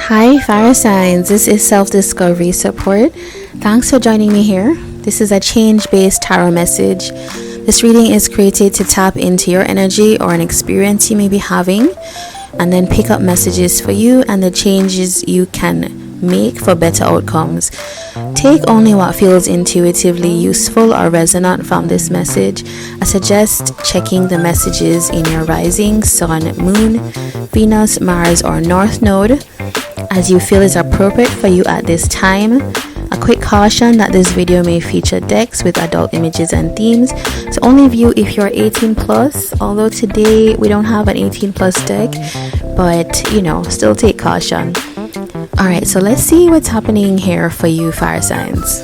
Hi, fire signs. This is self-discovery support. Thanks for joining me here. This is a change-based tarot message. This reading is created to tap into your energy or an experience you may be having, and then pick up messages for you and the changes you can make for better outcomes. Take only what feels intuitively useful or resonant from this message. I suggest checking the messages in your rising, sun, moon, Venus, Mars, or North Node as you feel is appropriate for you at this time. A quick caution that this video may feature decks with adult images and themes, so only view if you're 18 plus, although today we don't have an 18 plus deck, but still take caution. Alright, so let's see what's happening here for you, fire signs.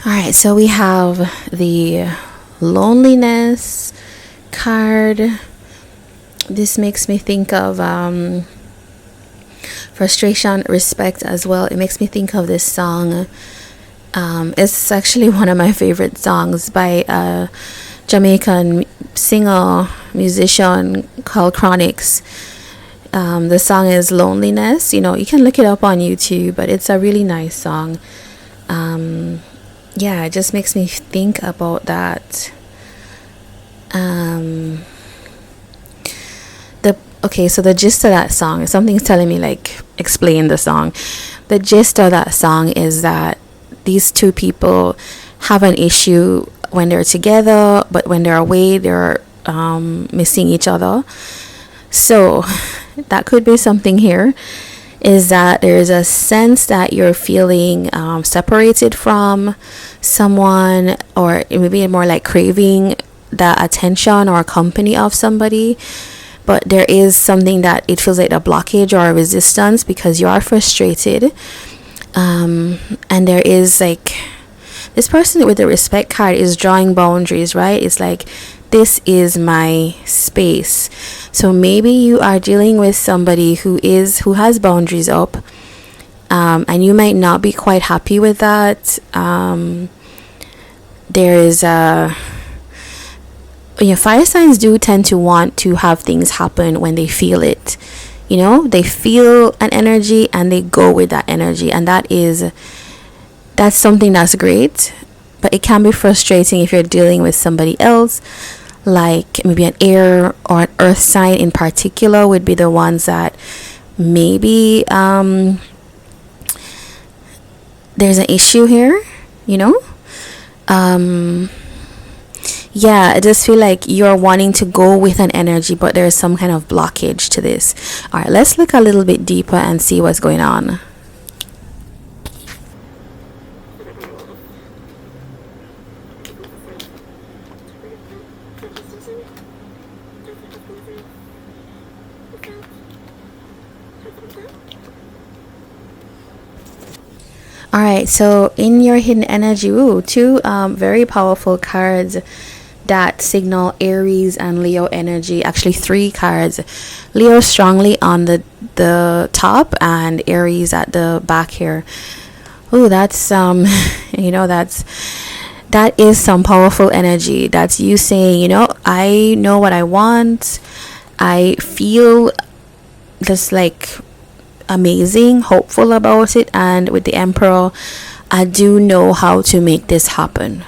Alright, so we have the loneliness card. This makes me think of frustration, respect as well. It makes me think of this song. It's actually one of my favorite songs by a Jamaican singer, musician called Chronix. The song is Loneliness. You can look it up on YouTube, but it's a really nice song. Yeah, it just makes me think about that. So the gist of that song, something's telling me explain the song. The gist of that song is that these two people have an issue when they're together, but when they're away, they're missing each other. So that could be something here, is that there's a sense that you're feeling separated from someone, or it may be more like craving the attention or company of somebody, but there is something that it feels like a blockage or a resistance because you are frustrated. And there is this person with the respect card is drawing boundaries, right? It's like, this is my space. So maybe you are dealing with somebody who has boundaries up, and you might not be quite happy with that. There is fire signs do tend to want to have things happen when they feel it. They feel an energy and they go with that energy, and that's something that's great. But it can be frustrating if you're dealing with somebody else, like maybe an air or an earth sign in particular would be the ones that maybe there's an issue here. I just feel like you're wanting to go with an energy, but there's some kind of blockage to this. All right, let's look a little bit deeper and see what's going on. All right, so in your hidden energy, two very powerful cards that signal Aries and Leo energy. Actually, three cards. Leo strongly on the top and Aries at the back here. That's that is some powerful energy. That's you saying, I know what I want. I feel just amazing, hopeful about it, and with the Emperor, I do know how to make this happen.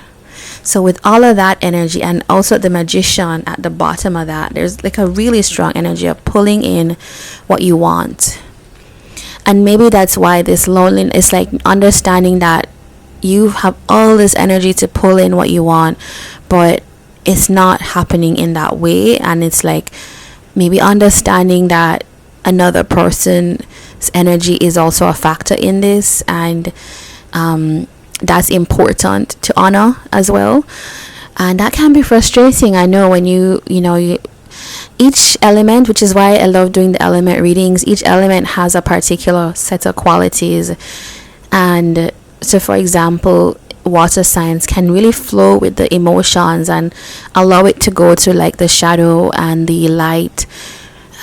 So with all of that energy, and also the Magician at the bottom of that, there's a really strong energy of pulling in what you want. And maybe that's why this loneliness is understanding that you have all this energy to pull in what you want, but it's not happening in that way. And it's maybe understanding that another person's energy is also a factor in this, and that's important to honor as well. And that can be frustrating, I know, when you each element, which is why I love doing the element readings, each element has a particular set of qualities. And so for example, water signs can really flow with the emotions and allow it to go to like the shadow and the light,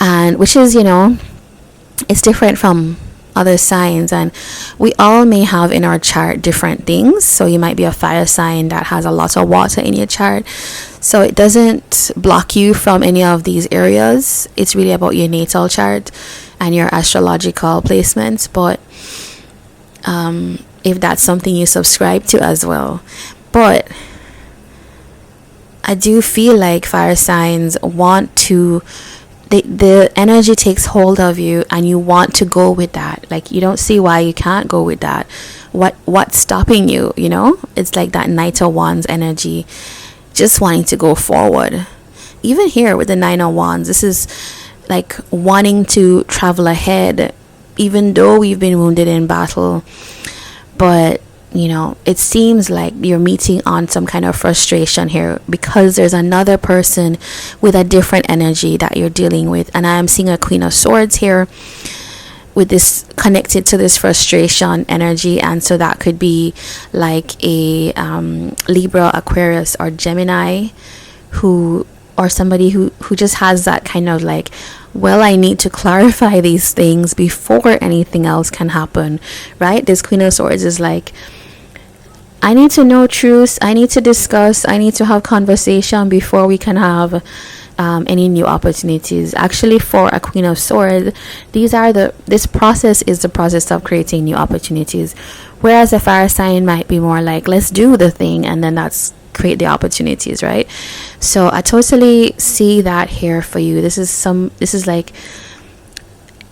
and which is, it's different from other signs. And we all may have in our chart different things. So you might be a fire sign that has a lot of water in your chart, so it doesn't block you from any of these areas. It's really about your natal chart and your astrological placements. But if that's something you subscribe to as well. But I do feel like fire signs want to, the energy takes hold of you and you want to go with that. Like, you don't see why you can't go with that. What's stopping you? It's like that Knight of Wands energy, just wanting to go forward. Even here with the Nine of Wands, this is like wanting to travel ahead, even though we've been wounded in battle. But it seems like you're meeting on some kind of frustration here, because there's another person with a different energy that you're dealing with. And I am seeing a Queen of Swords here with this, connected to this frustration energy. And so that could be like a Libra, Aquarius, or Gemini, or somebody who just has that kind of like, well, I need to clarify these things before anything else can happen, right? This Queen of Swords is like, I need to know truth, I need to discuss, I need to have conversation before we can have any new opportunities. Actually, for a Queen of Swords, this process is the process of creating new opportunities, whereas a fire sign might be more like, let's do the thing and then that's create the opportunities, right? So I totally see that here for you. This is like,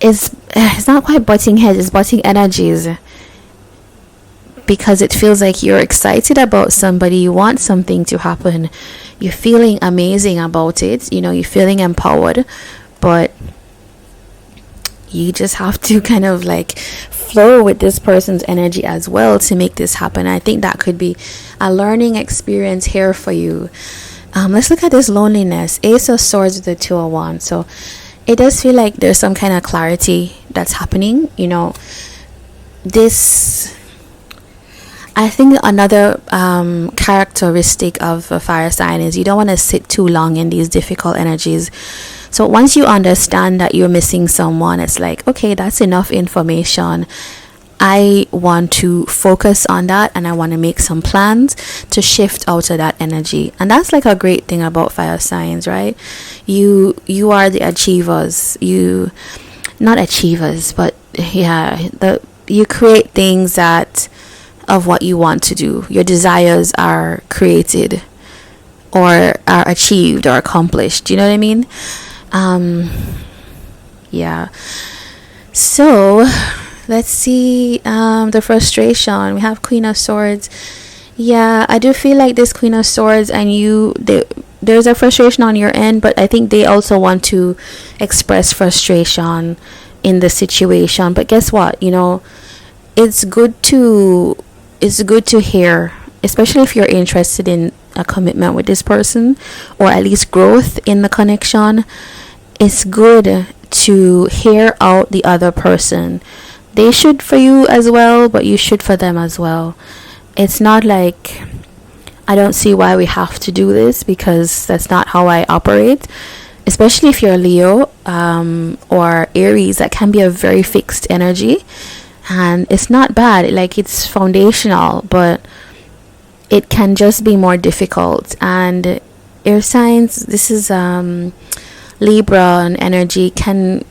it's not quite butting heads, it's butting energies, because it feels like you're excited about somebody, you want something to happen, you're feeling amazing about it, you're feeling empowered, but you just have to kind of like flow with this person's energy as well to make this happen. I think that could be a learning experience here for you. Let's look at this loneliness. Ace of Swords with the Two of Wands. So it does feel like there's some kind of clarity that's happening. I think another characteristic of a fire sign is you don't want to sit too long in these difficult energies. So once you understand that you're missing someone, it's like, okay, that's enough information. I want to focus on that, and I want to make some plans to shift out of that energy. And that's like a great thing about fire signs, right? You are the achievers. Not achievers, but yeah, you create things that of what you want to do. Your desires are created or are achieved or accomplished. You know what I mean? Yeah. So let's see the frustration. We have Queen of Swords. Yeah, I do feel like this Queen of Swords and there's a frustration on your end, but I think they also want to express frustration in the situation. But guess what? It's good to hear, especially if you're interested in a commitment with this person, or at least growth in the connection. It's good to hear out the other person. They should for you as well, but you should for them as well. It's not like, I don't see why we have to do this, because that's not how I operate. Especially if you're Leo or Aries, that can be a very fixed energy, and it's not bad, like it's foundational, but it can just be more difficult. And air signs, this is Libra, and energy can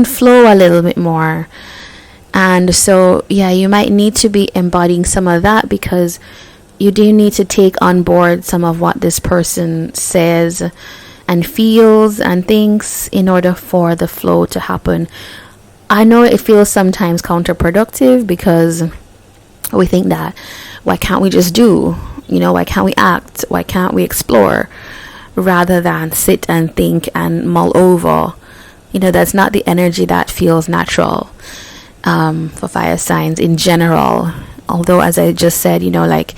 flow a little bit more. And so yeah, you might need to be embodying some of that, because you do need to take on board some of what this person says and feels and thinks in order for the flow to happen. I know it feels sometimes counterproductive, because we think that, why can't we just do? Why can't we act? Why can't we explore? Rather than sit and think and mull over. That's not the energy that feels natural for fire signs in general. Although, as I just said, like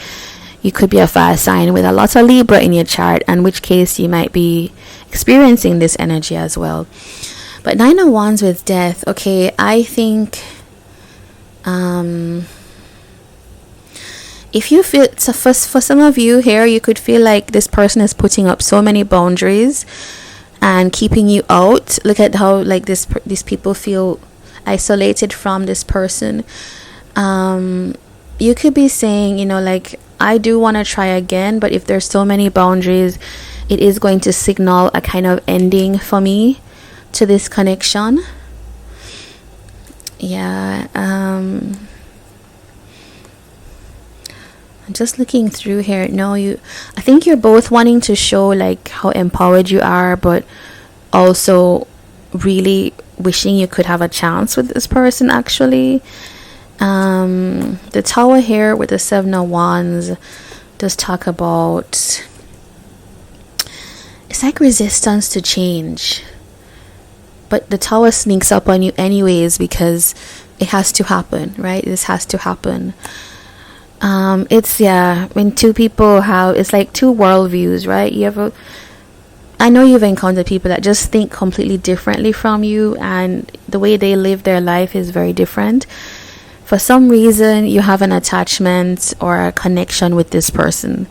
you could be a fire sign with a lot of Libra in your chart, in which case you might be experiencing this energy as well. But Nine of Wands with Death. Okay, I think if you feel, so for some of you here, you could feel like this person is putting up so many boundaries and keeping you out. Look at how like these people feel isolated from this person. You could be saying, you know, like, I do want to try again, but if there's so many boundaries, it is going to signal a kind of ending for me to this connection. Yeah. I'm just looking through here. No, I think you're both wanting to show like how empowered you are, but also really wishing you could have a chance with this person actually. The Tower here with the Seven of Wands does talk about, it's like resistance to change, but the Tower sneaks up on you anyways because it has to happen, right? This has to happen. It's, yeah, when two people have, it's like two worldviews, right? I know you've encountered people that just think completely differently from you, and the way they live their life is very different. For some reason, you have an attachment or a connection with this person.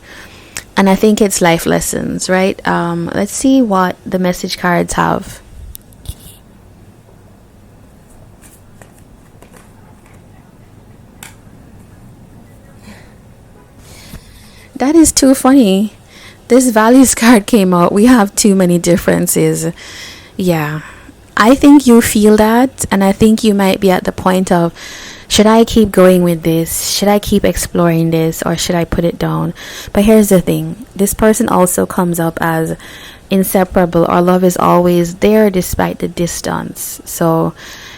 And I think it's life lessons, right? Let's see what the message cards have. That is too funny. This values card came out. We have too many differences. Yeah. I think you feel that, and I think you might be at the point of, should I keep going with this? Should I keep exploring this, or should I put it down? But here's the thing. This person also comes up as inseparable, or love is always there despite the distance. So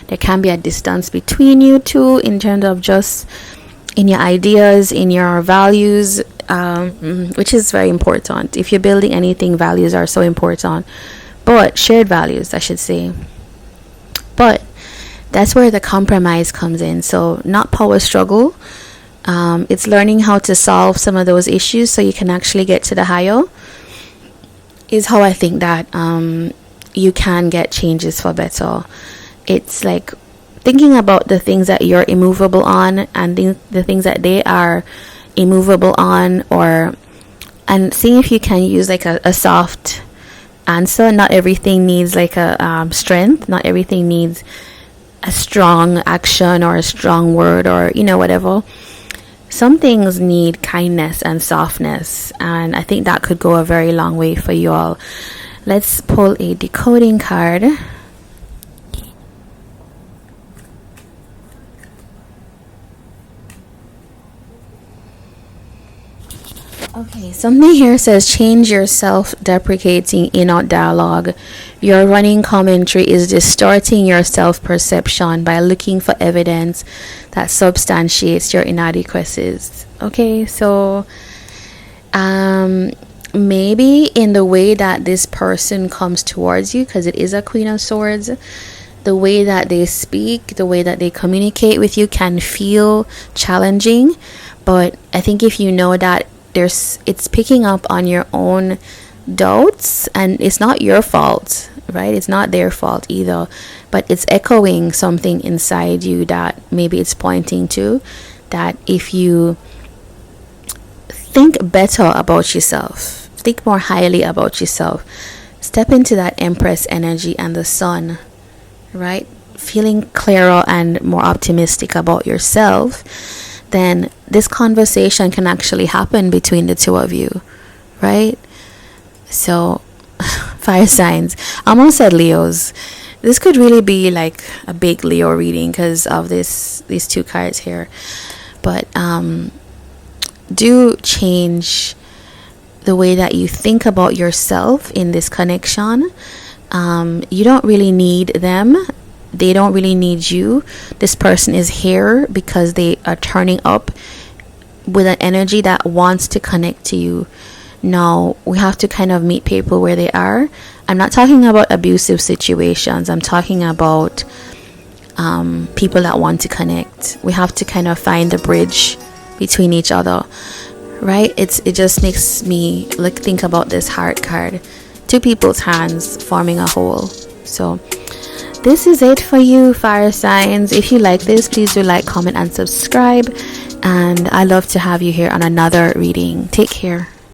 there can be a distance between you two in terms of just in your ideas, in your values, which is very important. If you're building anything, values are so important. But shared values, I should say. But that's where the compromise comes in. So not power struggle. It's learning how to solve some of those issues so you can actually get to the higher, is how I think that you can get changes for better. It's like thinking about the things that you're immovable on and the things that they are immovable on, and seeing if you can use like a soft answer. Not everything needs like a strength. Not everything needs a strong action or a strong word, or whatever. Some things need kindness and softness, and I think that could go a very long way for you all. Let's pull a decoding card. Okay, something here says change your self-deprecating inner dialogue. Your running commentary is distorting your self-perception by looking for evidence that substantiates your inadequacies. Okay, so maybe in the way that this person comes towards you, because it is a Queen of Swords, the way that they speak, the way that they communicate with you can feel challenging. But I think if you know that it's picking up on your own doubts, and it's not your fault, right? It's not their fault either, but it's echoing something inside you that maybe it's pointing to, that if you think better about yourself, think more highly about yourself, step into that Empress energy and the Sun, right? Feeling clearer and more optimistic about yourself, then this conversation can actually happen between the two of you, right? So, fire signs. I almost said Leos. This could really be like a big Leo reading because of these two cards here. But do change the way that you think about yourself in this connection. You don't really need them. They don't really need you. This person is here because they are turning up with an energy that wants to connect to you. Now, we have to kind of meet people where they are. I'm not talking about abusive situations. I'm talking about people that want to connect. We have to kind of find the bridge between each other, right? It just makes me think about this heart card. Two people's hands forming a whole. So this is it for you, fire signs. If you like this, please do like, comment, and subscribe. And I love to have you here on another reading. Take care.